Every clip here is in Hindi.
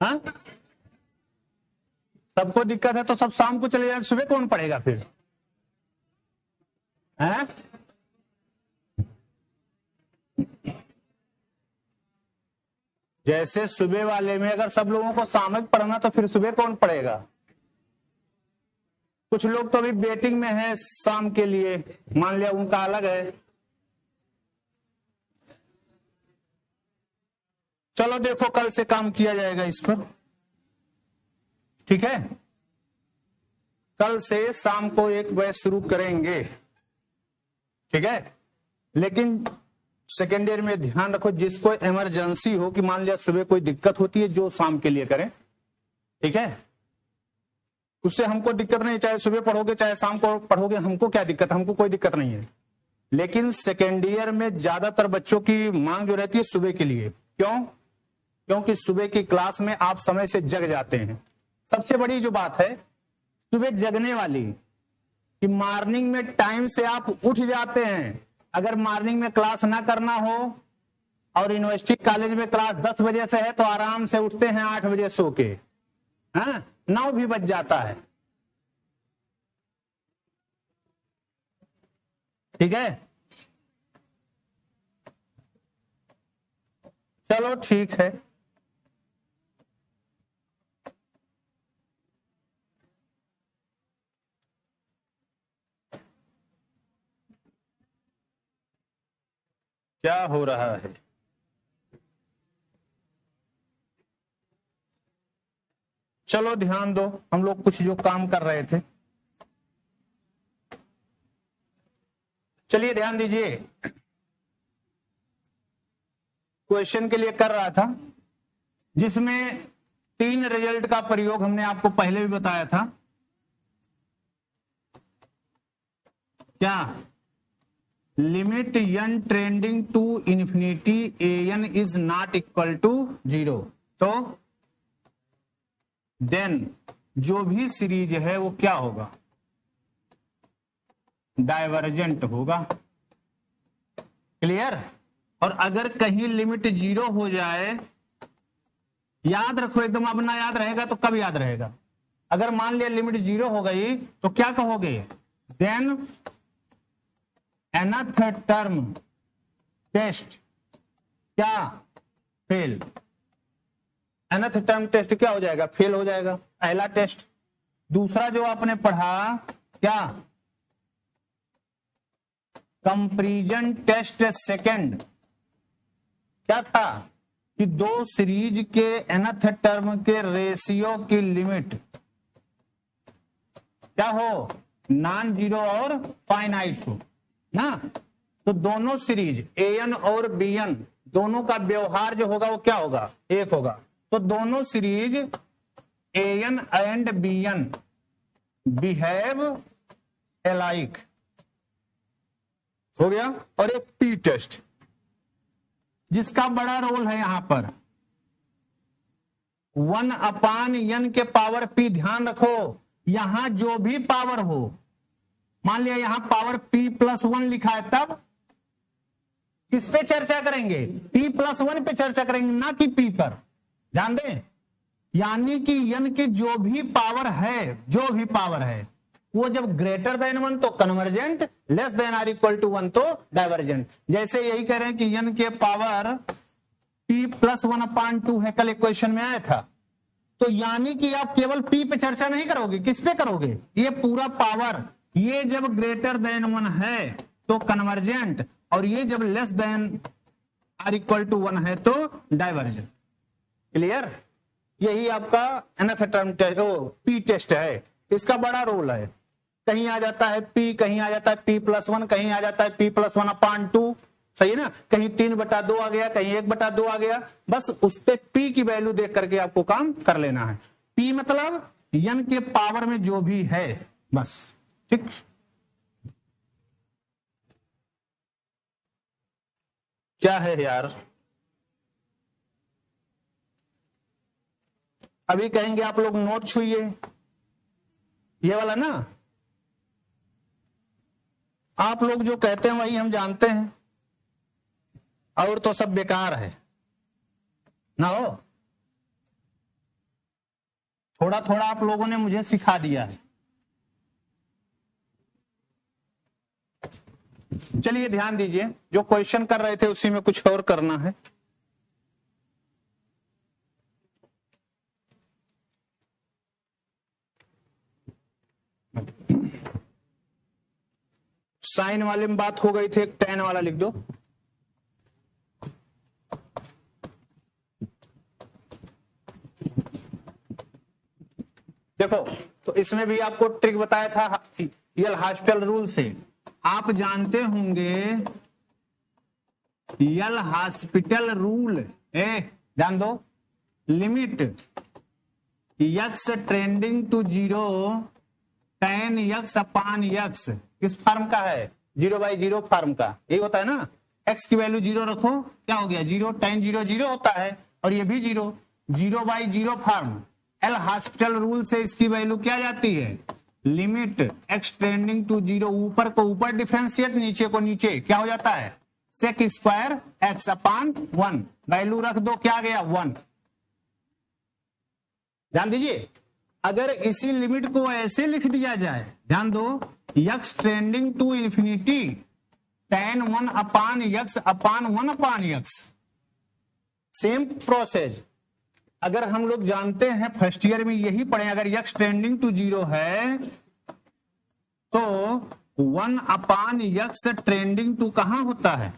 हाँ, सबको दिक्कत है तो सब शाम को चले जाए, सुबह कौन पढ़ेगा फिर? हैं? जैसे सुबह वाले में अगर सब लोगों को सामूहिक पढ़ना तो फिर सुबह कौन पढ़ेगा? कुछ लोग तो अभी वेटिंग में है शाम के लिए, मान लिया उनका अलग है। चलो देखो कल से काम किया जाएगा इस पर, ठीक है? कल से शाम को एक बैच शुरू करेंगे, ठीक है? लेकिन सेकेंड ईयर में ध्यान रखो, जिसको इमरजेंसी हो कि मान लिया सुबह कोई दिक्कत होती है, जो शाम के लिए करें, ठीक है? उससे हमको दिक्कत नहीं, चाहे सुबह पढ़ोगे चाहे शाम को पढ़ोगे, हमको क्या दिक्कत, हमको कोई दिक्कत नहीं है। लेकिन सेकेंड ईयर में ज्यादातर बच्चों की मांग जो रहती है सुबह के लिए। क्यों? क्योंकि सुबह की क्लास में आप समय से जग जाते हैं। सबसे बड़ी जो बात है सुबह जगने वाली कि मॉर्निंग में टाइम से आप उठ जाते हैं। अगर मॉर्निंग में क्लास ना करना हो और यूनिवर्सिटी कॉलेज में क्लास 10 बजे से है तो आराम से उठते हैं 8 बजे सो के, हाँ 9 भी बज जाता है, ठीक है? चलो ठीक है। क्या हो रहा है? चलो ध्यान दो, हम लोग कुछ जो काम कर रहे थे, चलिए ध्यान दीजिए। क्वेश्चन के लिए कर रहा था जिसमें 3 रिजल्ट का प्रयोग हमने आपको पहले भी बताया था। क्या? Limit n tending to infinity an is not equal to 0, तो देन जो भी सीरीज है वो क्या होगा? डाइवर्जेंट होगा। क्लियर? और अगर कहीं लिमिट 0 हो जाए, याद रखो एकदम, अब ना याद रहेगा तो कब याद रहेगा? अगर मान लिया लिमिट 0 हो गई तो क्या कहोगे? देन nth टर्म टेस्ट क्या? फेल। nth टर्म टेस्ट क्या हो जाएगा? फेल हो जाएगा, पहला टेस्ट। दूसरा जो आपने पढ़ा क्या? Comparison test second. क्या था कि 2 सीरीज के nth टर्म के रेशियो की लिमिट क्या हो? नॉन जीरो और फाइनाइट हो ना। तो दोनों सीरीज an और bn दोनों का व्यवहार जो होगा वो क्या होगा? एक होगा। तो दोनों series an and bn behave alike हो गया। और एक पी टेस्ट जिसका बड़ा रोल है यहां पर 1/n के पावर p। ध्यान रखो यहां जो भी पावर हो, मान लिया यहां पावर p+1 लिखा है, तब किस पे चर्चा करेंगे? p+1 पे चर्चा करेंगे, ना कि p पर। ध्यान दें, यानी कि n की जो भी पावर है वो जब greater than 1 तो convergent, less than or equal to 1 तो डाइवर्जेंट। जैसे यही कह रहे हैं कि n के पावर p+1/2 है, कल एक क्वेश्चन में आया था। तो यानी कि आप केवल p पे चर्चा नहीं करोगे, किस पे करोगे? ये पूरा पावर, ये जब ग्रेटर देन 1 है तो कन्वर्जेंट, और ये जब less than or equal to 1 है तो डाइवर्जेंट। क्लियर? यही आपका nth टर्म पी टेस्ट है। इसका बड़ा रोल है, कहीं आ जाता है p, कहीं आ जाता है p+1, कहीं आ जाता है p+1/2, सही है ना? कहीं 3/2 आ गया, कहीं 1/2 आ गया। बस उस पे p की वैल्यू देख करके आपको काम कर लेना है। p मतलब n के पावर में जो भी है, बस। ठीक, क्या है यार? अभी कहेंगे आप लोग नोट छुइए, ये वाला ना, आप लोग जो कहते हैं वही हम जानते हैं, और तो सब बेकार है ना हो। थोड़ा थोड़ा आप लोगों ने मुझे सिखा दिया है। चलिए ध्यान दीजिए, जो क्वेश्चन कर रहे थे उसी में कुछ और करना है। साइन वाले में बात हो गई थी, एक tan वाला लिख दो। देखो, तो इसमें भी आपको ट्रिक बताया था यल हॉस्पिटल रूल से। आप जानते होंगे यल हॉस्पिटल रूल, जान दो, limit x tending to 0 tan x upon x किस फॉर्म का है? 0/0 फॉर्म का। यही होता है ना, x की वैल्यू 0 रखो, क्या हो गया 0, tan 0 0 होता है, और ये भी 0, 0/0 फॉर्म। एल हॉस्पिटल रूल से इसकी वैल्यू क्या जाती है? लिमिट x ट्रेंडिंग टू 0, ऊपर को ऊपर डिफरेंशिएट, नीचे को नीचे, क्या हो जाता है? Sec square x upon 1, value रख दो, क्या गया 1। ध्यान दीजिए, अगर इसी लिमिट को ऐसे लिख दिया जाए, ध्यान दो, x tending to infinity tan 1 upon x upon 1 upon x, same process. अगर हम लोग जानते हैं फर्स्ट ईयर में यही पढ़े, अगर x ट्रेंडिंग टू 0 है तो 1 अपान x ट्रेंडिंग टू कहां होता है,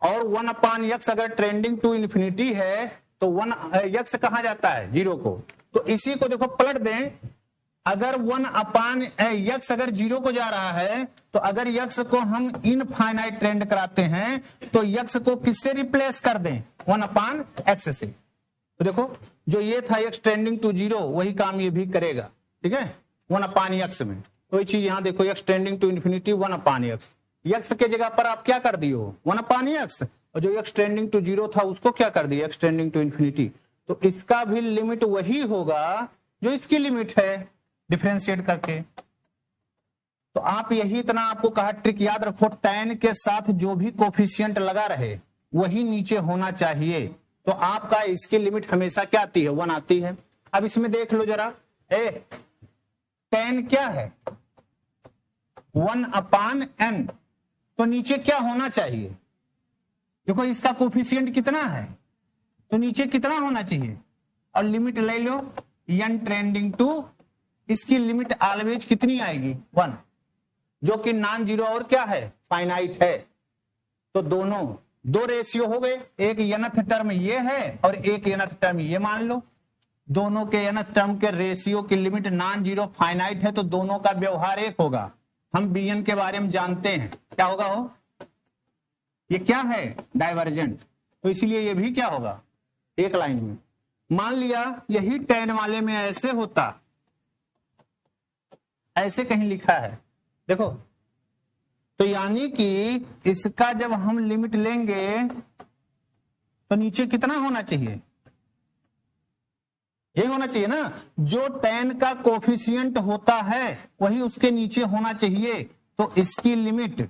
और 1 अपान x अगर ट्रेंडिंग टू इंफिनिटी है तो 1 x कहां जाता है? 0 को। तो इसी को देखो पलट दें, अगर 1 अपान x अगर 0 को जा रहा है, तो अगर x को हम इनफाइनाइट ट्रेंड कराते हैं तो x को किससे रिप्लेस कर दें? 1 अपान x से। तो देखो, जो ये था x ट्रेंडिंग टू 0, वही काम ये भी करेगा, ठीक है, 1 अपान x में। वही चीज यहां देखो, x tending to infinity 1 upon x के जगह पर आप क्या कर दियो? 1 अपान x, और जो x ट्रेंडिंग टू 0 था उसको क्या कर दिया? x tending to infinity. तो इसका भी लिमिट वही होगा जो इसकी लिमिट है, डिफरेंशिएट करके। तो आप यही इतना आपको कहा, ट्रिक याद रखो, tan के साथ जो भी कोफिशिएंट लगा रहे वही नीचे होना चाहिए। तो आपका इसकी लिमिट हमेशा क्या आती है? 1 आती है। अब इसमें देख लो जरा, tan क्या है? 1 अपान n, तो नीचे क्या होना चाहिए? देखो, इसका कोफिशिएंट कितना है, तो नीचे कितना होना चाहिए? और लिमिट ले लो n ट्रेंडिंग टू, इसकी लिमिट ऑलवेज कितनी आएगी? 1, जो कि नॉन जीरो और क्या है? फाइनाइट है। तो दोनों दो रेशियो हो गए, एक nth टर्म ये है और एक nth टर्म ये मान लो। दोनों के nth टर्म के रेशियो की लिमिट नॉन जीरो फाइनाइट है, तो दोनों का व्यवहार एक होगा। हम bn के बारे में जानते हैं, क्या होगा? हो ये क्या है? डाइवर्जेंट। तो इसलिए ये भी क्या होगा? एक लाइन में। मान लिया यही tan वाले में ऐसे होता, ऐसे कहीं लिखा है, देखो, तो यानी कि इसका जब हम लिमिट लेंगे तो नीचे कितना होना चाहिए? ये होना चाहिए ना, जो tan का कोफिशिएंट होता है वही उसके नीचे होना चाहिए। तो इसकी limit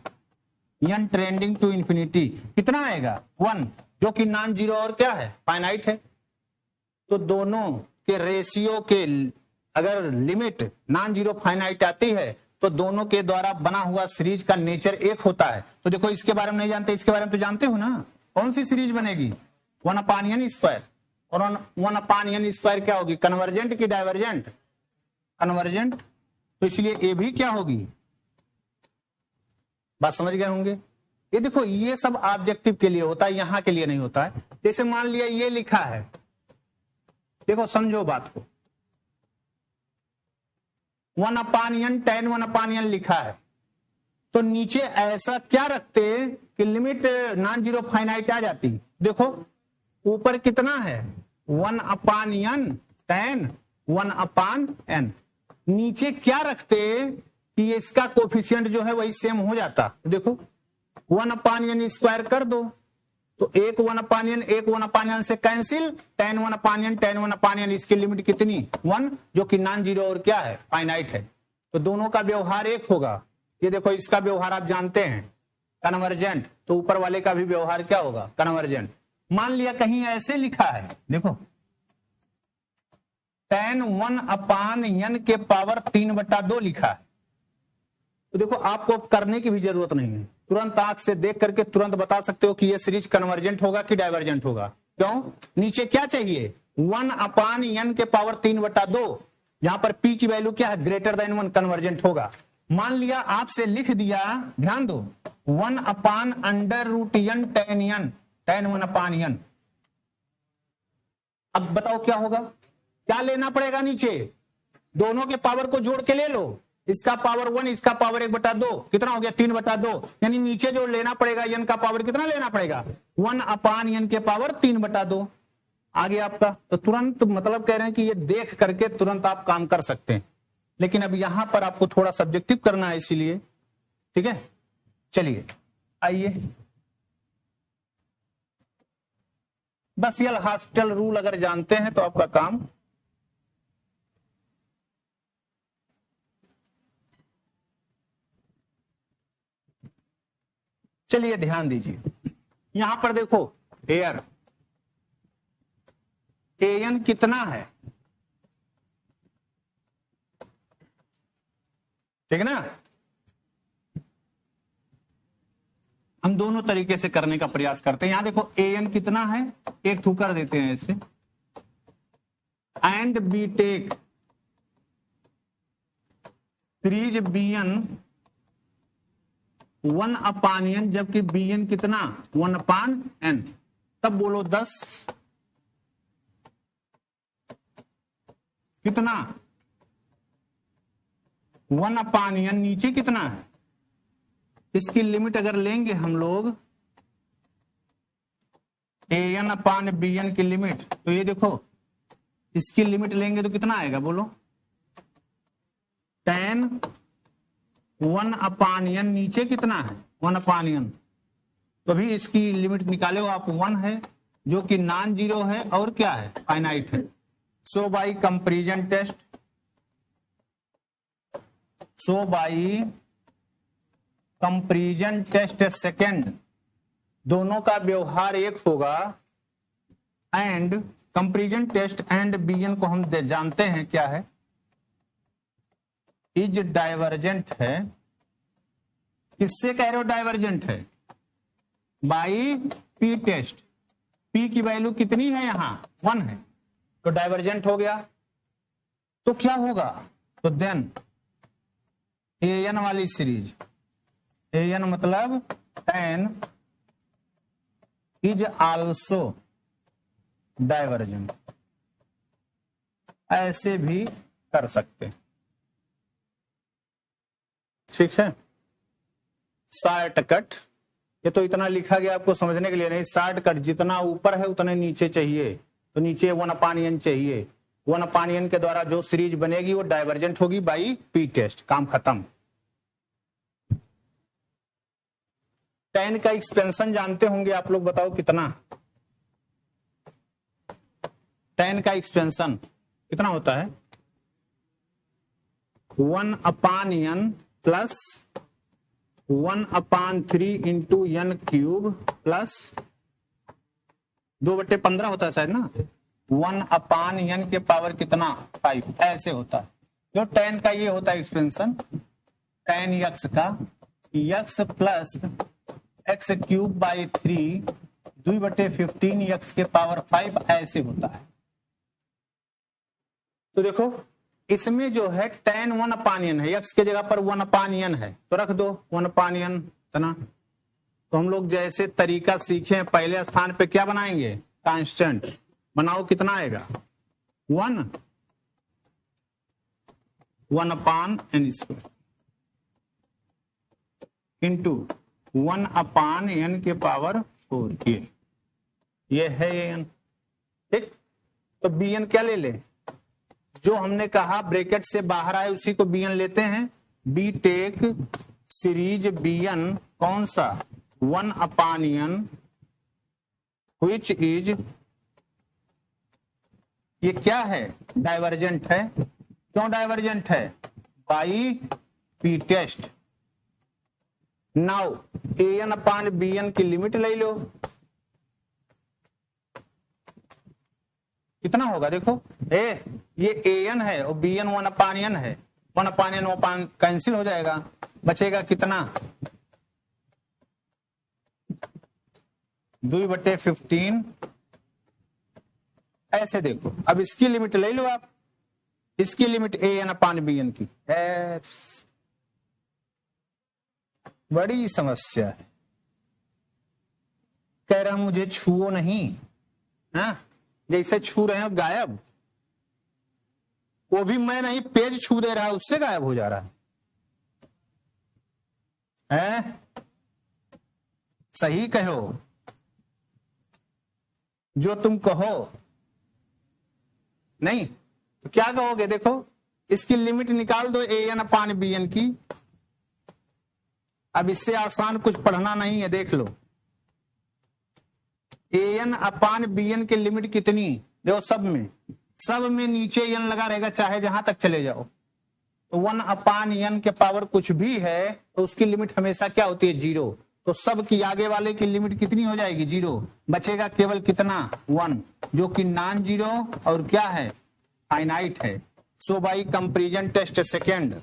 n tending to infinity कितना आएगा? 1, जो कि नॉन जीरो और क्या है? फाइनाइट है। तो दोनों के रेशियो के अगर लिमिट नॉन जीरो फाइनाइट आती है तो दोनों के द्वारा बना हुआ सीरीज का नेचर एक होता है। तो देखो, इसके बारे में नहीं जानते, इसके बारे में तो जानते हो ना, कौन सी सीरीज बनेगी? 1 अपान n स्क्वायर, और 1 अपान n स्क्वायर क्या होगी? कन्वर्जेंट की डाइवर्जेंट? कन्वर्जेंट। तो इसलिए ये भी क्या होगी? बात समझ गए होंगे। ये देखो, ये सब ऑब्जेक्टिव के लिए होता है, यहां के लिए नहीं होता है। जैसे मान लिया ये लिखा है, देखो समझो बात को, 1 अपान n tan 1 अपान n लिखा है, तो नीचे ऐसा क्या रखते कि लिमिट नॉन जीरो फाइनाइट आ जाती? देखो, ऊपर कितना है? 1 अपान n tan 1 अपान n, नीचे क्या रखते कि इसका कोफिशिएंट जो है वही सेम हो जाता? देखो, 1 अपान n स्क्वायर कर दो, तो एक 1 अपान n एक 1 अपान n से कैंसिल, tan 1 अपान n tan 1 अपान n, इसकी लिमिट कितनी? 1, जो कि नॉन जीरो और क्या है? फाइनाइट है। तो दोनों का व्यवहार एक होगा। ये देखो, इसका व्यवहार आप जानते हैं, कन्वर्जेंट। तो ऊपर वाले का भी व्यवहार क्या होगा? कन्वर्जेंट। मान लिया कहीं ऐसे लिखा है, देखो tan 1/n के पावर 3/2 लिखा है। तो देखो आपको करने की भी जरूरत नहीं है, तुरंत आंख से देख करके तुरंत बता सकते हो कि ये सीरीज कन्वर्जेंट होगा कि डाइवर्जेंट होगा। क्यों? नीचे क्या चाहिए? 1/n के पावर 3/2। यहां पर p की वैल्यू क्या है? ग्रेटर देन 1, कन्वर्जेंट होगा। मान लिया आपसे लिख दिया, ध्यान दो, 1/√n tan 1/n। अब बताओ क्या होगा? क्या लेना पड़ेगा? नीचे दोनों के पावर को जोड़ के ले लो, इसका पावर 1, इसका पावर 1/2, कितना हो गया? 3/2। यानी नीचे जो लेना पड़ेगा n का पावर कितना लेना पड़ेगा? 1/n के पावर 3/2 आ गया आपका। तो तुरंत मतलब कह रहे हैं कि ये देख करके तुरंत आप काम कर सकते हैं, लेकिन अब यहां पर आपको थोड़ा सब्जेक्टिव करना है, इसीलिए। ठीक है, चलिए आइए। बस ये हॉस्पिटल रूल अगर जानते हैं तो आपका काम। चलिए ध्यान दीजिए, यहां पर देखो एयर an कितना है, ठीक है ना? हम दोनों तरीके से करने का प्रयास करते हैं। यहां देखो an कितना है, एक थू कर देते हैं ऐसे, and we take series bn 1/n, जबकि bn कितना? 1/n। तब बोलो 10 कितना? 1/n। नीचे कितना है? इसकी लिमिट अगर लेंगे हम लोग an/bn की लिमिट, तो ये देखो इसकी लिमिट लेंगे तो कितना आएगा बोलो? tan 1/n। नीचे कितना है? 1/n। तो भी इसकी लिमिट निकाले हो आप, 1 है जो कि नॉन जीरो है और क्या है? फाइनाइट है। So by comparison test, so by comparison test second, दोनों का व्यवहार एक होगा। And comparison test and bn को हम जानते हैं क्या है? इज डाइवर्जेंट है। किससे कह रहे हो डाइवर्जेंट है? By p test. p की वैल्यू कितनी है? यहां 1 है, तो डाइवर्जेंट हो गया। तो क्या होगा? तो देन an वाली सीरीज, an मतलब tan इज आल्सो डाइवर्जेंट, ऐसे भी कर सकते हैं। ठीक है, शॉर्ट कट। ये तो इतना लिखा गया आपको समझने के लिए नहीं, शॉर्ट कट जितना ऊपर है उतने नीचे चाहिए। तो नीचे 1/n चाहिए, 1/n के द्वारा जो सीरीज बनेगी वो डाइवर्जेंट होगी बाई p टेस्ट। काम खत्म। tan का एक्सपेंशन जानते होंगे आप लोग, बताओ कितना? tan का एक्सपेंशन कितना होता है? 1/n plus 1/3 into n cube plus 2/15 होता है शायद ना, 1/n के पावर कितना? 5, ऐसे होता है। जो tan का ये होता है एक्सपेंशन, tan x का x plus x cube by 3 2/15 x के पावर 5, ऐसे होता है। तो देखो इसमें जो है tan 1/n है, x के जगह पर 1/n है तो रख दो 1/n इतना। तो हम लोग जैसे तरीका सीखे, पहले स्थान पे क्या बनाएंगे? कांस्टेंट बनाओ, कितना आएगा? 1/n² इंटू 1/n के पावर 4, ये है n। ठीक, तो bn क्या ले ले? जो हमने कहा ब्रैकेट से बाहर आए उसी को bn लेते हैं। बी टेक सीरीज bn कौन सा? 1/n which इज, ये क्या है? डाइवर्जेंट है। क्यों डाइवर्जेंट है? By p test. Now an/bn की लिमिट ले लो, कितना होगा देखो, ये ए एन है और बी एन 1/n है, 1/n 1 कैंसिल हो जाएगा, बचेगा कितना 2/15। ऐसे देखो, अब इसकी लिमिट ले लो आप, इसकी लिमिट an/bn की, बड़ी समस्या है। कह रहा मुझे छुओ नहीं, हाँ जैसे छू रहे हो गायब, वो भी मैं नहीं, पेज छू दे रहा है उससे गायब हो जा रहा है? सही कहो, जो तुम कहो नहीं तो क्या कहोगे, देखो इसकी लिमिट निकाल दो an/bn की। अब इससे आसान कुछ पढ़ना नहीं है, देख लो an/bn की लिमिट कितनी, देखो सब में नीचे n लगा रहेगा, चाहे जहां तक चले जाओ, तो 1/n के पावर कुछ भी है तो उसकी लिमिट हमेशा क्या होती है, 0। तो सब की आगे वाले की लिमिट कितनी हो जाएगी, 0, बचेगा केवल कितना 1, जो कि नॉन जीरो और क्या है, फाइनाइट है। So by comparison test second,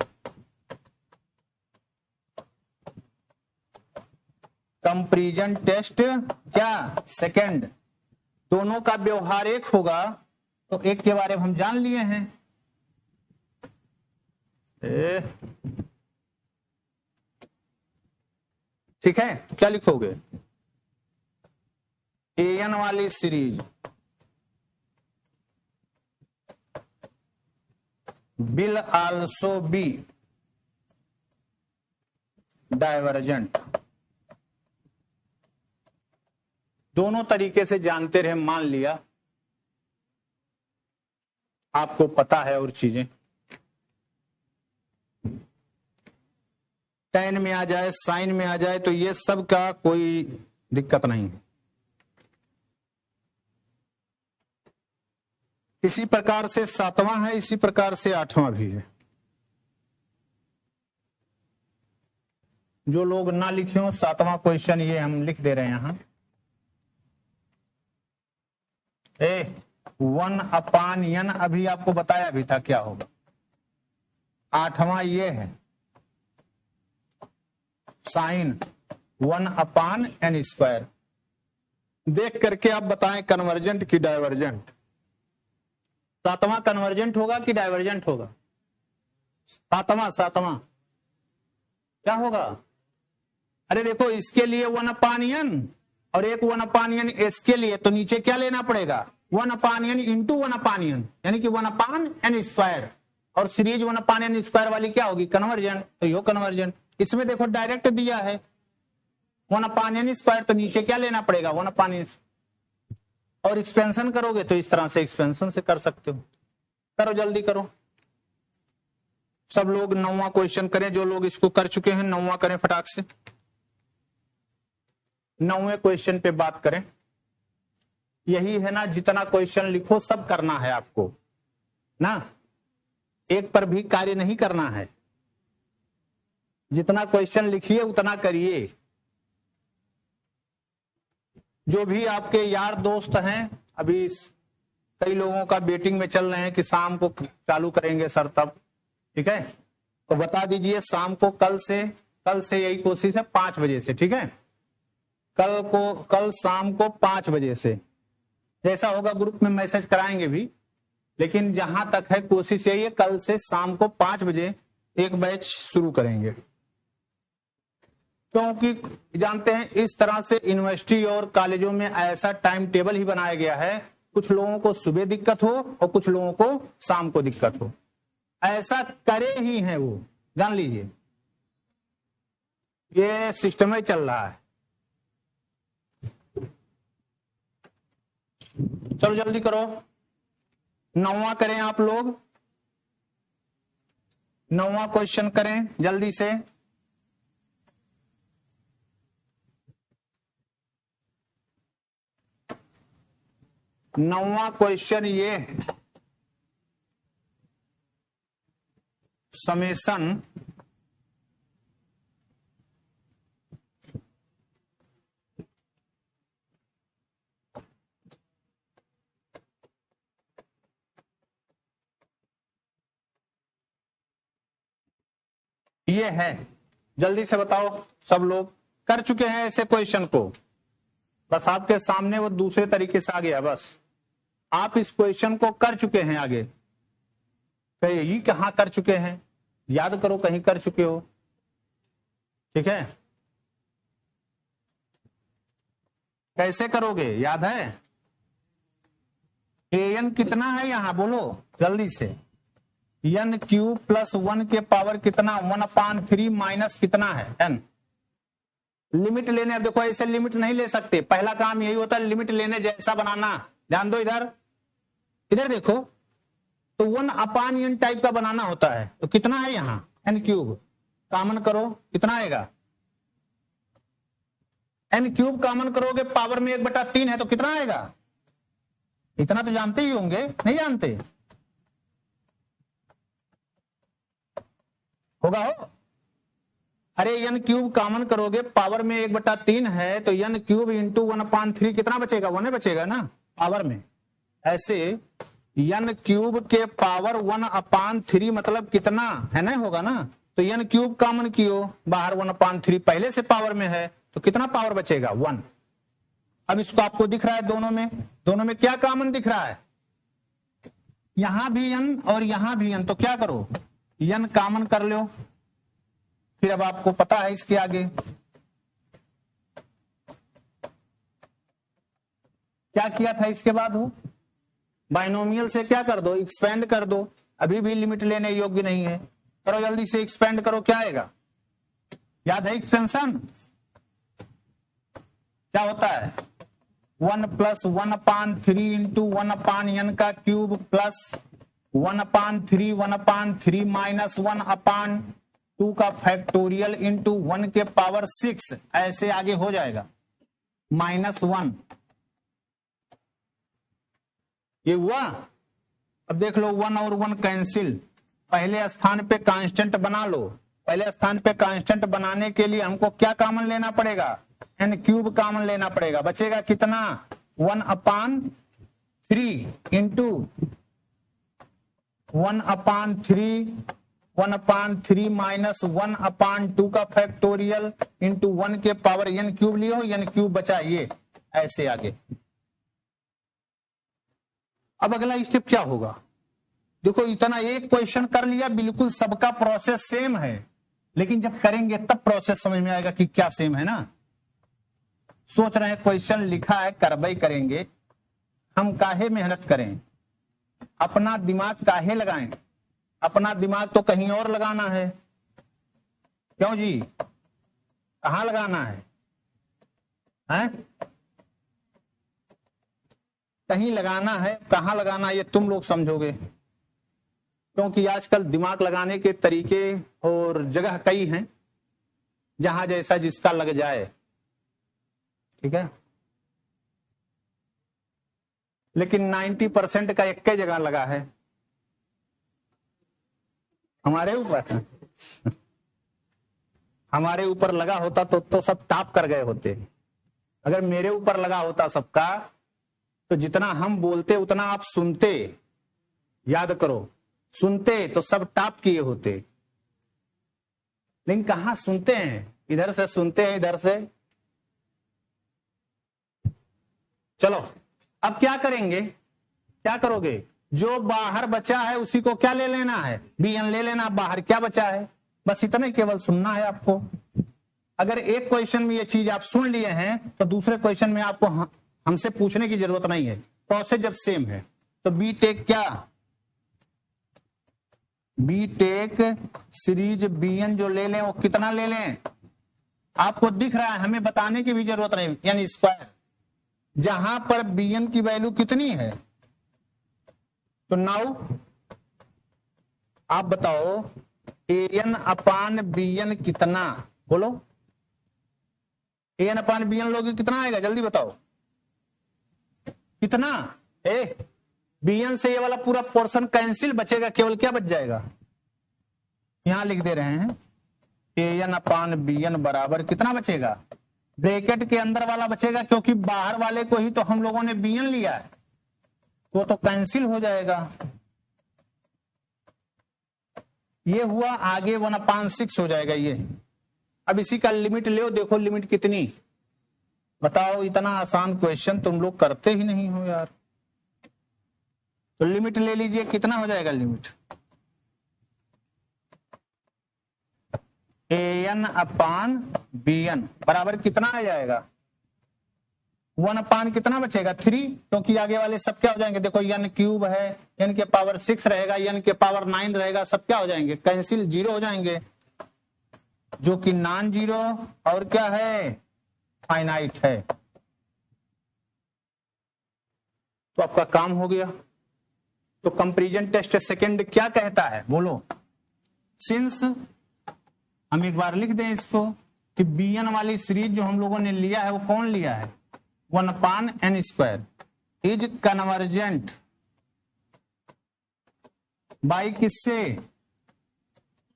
comparison test क्या सेकेंड, दोनों का व्यवहार एक होगा, तो एक के बारे में हम जान लिए हैं। ठीक है, क्या लिखोगे, an वाली series will also be divergent. दोनों तरीके से जानते रहे, मान लिया आपको पता है और चीजें, टेन में आ जाए, साइन में आ जाए, तो ये सब का कोई दिक्कत नहीं है। इसी प्रकार से 7वां है, इसी प्रकार से 8वां भी है। जो लोग ना लिखे हो 7वां क्वेश्चन ये हम लिख दे रहे हैं यहां, 1/n अभी आपको बताया भी था क्या होगा। 8वां ये है साइन 1/n²। देख करके आप बताएं कन्वर्जेंट की डाइवर्जेंट। 7वां कन्वर्जेंट होगा कि डाइवर्जेंट होगा, 7वां क्या होगा, अरे देखो इसके लिए 1/n और एक 1/n इसके लिए, तो नीचे क्या लेना पड़ेगा, 1/n इंटू 1/n, यानी कि 1/n², और सीरीज 1/n² वाली क्या होगी, कन्वर्जेंट, तो यो कन्वर्जेंट। इसमें देखो डायरेक्ट दिया है 1/n², तो नीचे क्या लेना पड़ेगा 1/n, और एक्सपेंशन करोगे तो इस तरह से एक्सपेंशन से कर सकते हो। करो जल्दी करो, सब लोग 9वां क्वेश्चन करें, जो लोग इसको कर चुके हैं 9वां करें फटाक से। 9वें क्वेश्चन पे बात करें, यही है ना, जितना क्वेश्चन लिखो सब करना है आपको ना, एक पर भी कार्य नहीं करना है, जितना क्वेश्चन लिखिए उतना करिए। जो भी आपके यार दोस्त हैं, अभी कई लोगों का वेटिंग में चल रहे हैं कि शाम को चालू करेंगे सर तब, ठीक है, तो बता दीजिए शाम को, कल से यही कोशिश है 5 बजे से, ठीक है, कल शाम को 5 बजे से, जैसा होगा ग्रुप में मैसेज कराएंगे भी, लेकिन जहां तक है कोशिश यही है कल से शाम को 5 बजे एक बैच शुरू करेंगे। क्योंकि जानते हैं इस तरह से यूनिवर्सिटी और कॉलेजों में ऐसा टाइम टेबल ही बनाया गया है, कुछ लोगों को सुबह दिक्कत हो और कुछ लोगों को शाम को दिक्कत हो, ऐसा करे ही है वो, जान लीजिए ये सिस्टम ही चल रहा है। चलो जल्दी करो, 9वां करें आप लोग, 9वां क्वेश्चन करें जल्दी से। नौवां क्वेश्चन ये है, समेशन ये है, जल्दी से बताओ। सब लोग कर चुके हैं ऐसे क्वेश्चन को, बस आपके सामने वो दूसरे तरीके से आ गया। बस आप इस क्वेश्चन को कर चुके हैं, आगे कहीं कहां कर चुके हैं, याद करो कहीं कर चुके हो। ठीक है, कैसे करोगे, याद है? an कितना है यहां बोलो जल्दी से। n क्यूब प्लस 1 के पावर कितना, 1/3 माइनस कितना है n। लिमिट लेने, अब देखो ऐसे लिमिट नहीं ले सकते, पहला काम यही होता है लिमिट लेने जैसा बनाना। ध्यान दो इधर, इधर देखो, तो 1/n टाइप का बनाना होता है। तो कितना है यहाँ n क्यूब, कॉमन करो कितना आएगा, n क्यूब कॉमन करोगे पावर में 1/3 है तो कितना आएगा, इतना तो जानते ही होंगे, नहीं जानते होगा हो। अरे n क्यूब कॉमन करोगे पावर में 1/3 है तो n क्यूब इंटू 1/3 कितना बचेगा, 1 बचेगा ना पावर में। ऐसे n क्यूब के पावर 1/3 मतलब कितना है ना, होगा ना। तो n क्यूब कॉमन कियो, बाहर 1/3 पहले से पावर में है तो कितना पावर बचेगा, 1। अब इसको आपको दिख रहा है दोनों में क्या कॉमन दिख रहा है, यहां भी n और यहां भी n, तो क्या करो n कॉमन कर लो। फिर अब आपको पता है इसके आगे क्या किया था, इसके बाद हो बाइनोमियल से क्या कर दो, एक्सपेंड कर दो। अभी भी लिमिट लेने योग्य नहीं है, करो जल्दी से एक्सपेंड करो, क्या आएगा, याद है एक्सपेंशन क्या होता है, 1 प्लस 1/3 इंटू 1/n का क्यूब प्लस 1/3 माइनस 1/2 का फैक्टोरियल इंटू 1 के पावर 6, ऐसे आगे हो जाएगा -1। ये हुआ। अब देख लो 1 और 1 कैंसिल, पहले स्थान पे कांस्टेंट बना लो। पहले स्थान पे कांस्टेंट बनाने के लिए हमको क्या कॉमन लेना पड़ेगा, n क्यूब कॉमन लेना पड़ेगा। बचेगा कितना, 1/3 इंटू 1/3 माइनस 1/2 का फैक्टोरियल इंटू 1 के पावर n क्यूब लियो, n क्यूब बचा ये, ऐसे आगे। अब अगला स्टेप क्या होगा, देखो इतना एक क्वेश्चन कर लिया, बिल्कुल सबका प्रोसेस सेम है, लेकिन जब करेंगे तब प्रोसेस समझ में आएगा कि क्या सेम है ना। सोच रहे हैं क्वेश्चन लिखा है, करवाई करेंगे, हम काहे मेहनत करें, अपना दिमाग काहे लगाएं, अपना दिमाग तो कहीं और लगाना है। क्यों जी, कहां लगाना है, हैं? कहीं लगाना है, कहां लगाना है ये तुम लोग समझोगे, क्योंकि आजकल दिमाग लगाने के तरीके और जगह कई हैं, जहां जैसा जिसका लग जाए। ठीक है, लेकिन 90% का एक जगह लगा है, हमारे ऊपर हमारे ऊपर लगा होता तो सब टॉप कर गए होते। अगर मेरे ऊपर लगा होता सबका, तो जितना हम बोलते उतना आप सुनते, याद करो, सुनते तो सब टॉप किए होते। लेकिन कहां सुनते हैं, इधर से सुनते हैं, इधर से। चलो अब क्या करेंगे, क्या करोगे, जो बाहर बचा है उसी को क्या ले लेना है, bn ले लेना, बाहर क्या बचा है, बस इतना ही केवल सुनना है आपको। अगर एक क्वेश्चन में ये चीज आप सुन लिए हैं तो दूसरे क्वेश्चन में आपको हमसे पूछने की जरूरत नहीं है, प्रोसेस जब सेम है। तो बी टेक क्या, बी टेक सीरीज bn जो ले लें वो कितना ले लें, आपको दिख रहा है, हमें बताने की भी जरूरत नहीं, यानी स्क्वायर, जहां पर bn की वैल्यू कितनी है। तो नाउ आप बताओ an/bn कितना, बोलो an/bn लोगे कितना आएगा, जल्दी बताओ कितना। bn से ये वाला पूरा पोर्शन कैंसिल, बचेगा केवल क्या बच जाएगा, यहां लिख दे रहे हैं an/bn बराबर कितना बचेगा, ब्रैकेट के अंदर वाला बचेगा, क्योंकि बाहर वाले को ही तो हम लोगों ने bn लिया है, तो कैंसिल हो जाएगा। ये हुआ, आगे 1/6 हो जाएगा ये। अब इसी का लिमिट ले, देखो लिमिट कितनी, बताओ। इतना आसान क्वेश्चन तुम लोग करते ही नहीं हो यार। तो लिमिट ले लीजिए, कितना हो जाएगा लिमिट, an/bn बराबर कितना आ जाएगा, 1 कितना बचेगा 3, क्योंकि आगे वाले सब क्या हो जाएंगे, देखो n³ है, n के पावर 6 रहेगा, n के पावर 9 रहेगा, सब क्या हो जाएंगे, कैंसिल, 0 हो जाएंगे, जो कि नॉन जीरो और क्या है, फाइनाइट है। तो आपका काम हो गया। तो कंपैरिजन टेस्ट सेकंड क्या कहता है, बोलो। सिंस, हम एक बार लिख दें इसको कि bn वाली सीरीज जो हम लोगों ने लिया है वो कौन लिया है, 1/n² इज कन्वर्जेंट बाई किससे,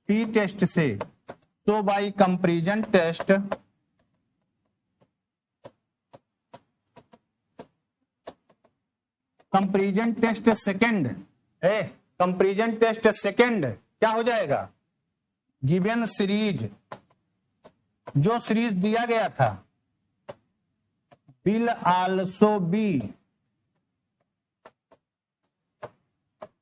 पी टेस्ट से। तो बाई कंपैरिजन टेस्ट सेकंड है, कंपैरिजन टेस्ट सेकंड क्या हो जाएगा, गिवन सीरीज, जो सीरीज दिया गया था, विल आल्सो बी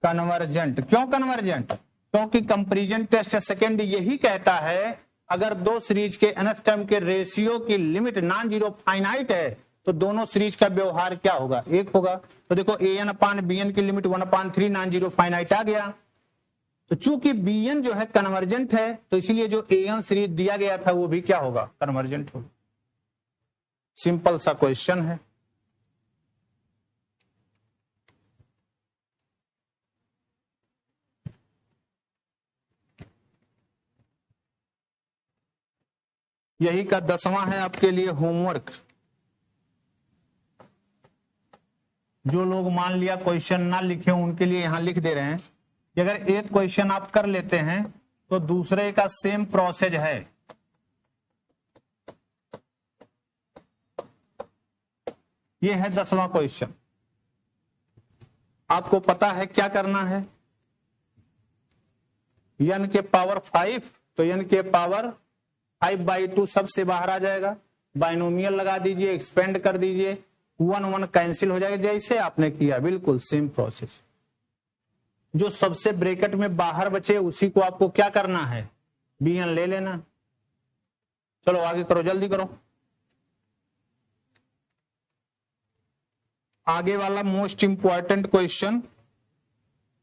कन्वर्जेंट। क्यों कन्वर्जेंट, क्योंकि कंपैरिजन टेस्ट सेकंड यही कहता है अगर दो सीरीज के nth टर्म के रेशियो की लिमिट नॉन जीरो फाइनाइट है तो दोनों सीरीज का व्यवहार क्या होगा, एक होगा। तो देखो an/bn की लिमिट 1/3 नॉन जीरो फाइनाइट आ गया। तो चूंकि bn जो है कन्वर्जेंट है तो इसीलिए जो an सीरीज दिया गया था वो भी क्या होगा, कन्वर्जेंट होगा। सिंपल सा क्वेश्चन है। यही का 10वां है आपके लिए होमवर्क। जो लोग मान लिया क्वेश्चन ना लिखे उनके लिए यहां लिख दे रहे हैं कि अगर एक क्वेश्चन आप कर लेते हैं तो दूसरे का सेम प्रोसेस है। ये है 10वां क्वेश्चन। आपको पता है क्या करना है, n के पावर 5, तो n के पावर 5/2 सबसे बाहर आ जाएगा, बाइनोमियल लगा दीजिए, एक्सपेंड कर दीजिए, 1 कैंसिल हो जाएगा, जैसे आपने किया बिल्कुल सेम प्रोसेस। जो सबसे ब्रैकेट में बाहर बचे उसी को आपको क्या करना है, bn ले लेना। चलो आगे करो, जल्दी करो। आगे वाला मोस्ट इंपॉर्टेंट क्वेश्चन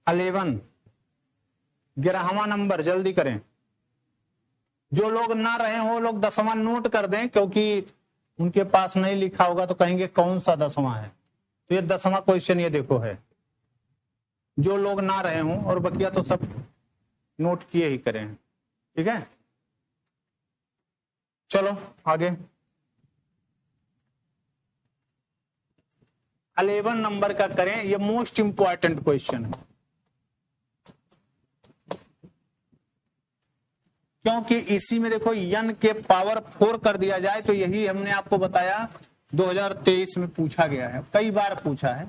11, 11वां नंबर, जल्दी करें। जो लोग ना रहे हो लोग 10वां नोट कर दें, क्योंकि उनके पास नहीं लिखा होगा तो कहेंगे कौन सा 10वां है। तो ये 10वां क्वेश्चन ये देखो है। जो लोग ना रहे हों और बकिया तो सब नोट किए ही करें, ठीक है। चलो आगे 11 नंबर का करें, ये मोस्ट इंपॉर्टेंट क्वेश्चन है, क्योंकि इसी में देखो n के पावर 4 कर दिया जाए तो यही हमने आपको बताया 2023 में पूछा गया है, कई बार पूछा है।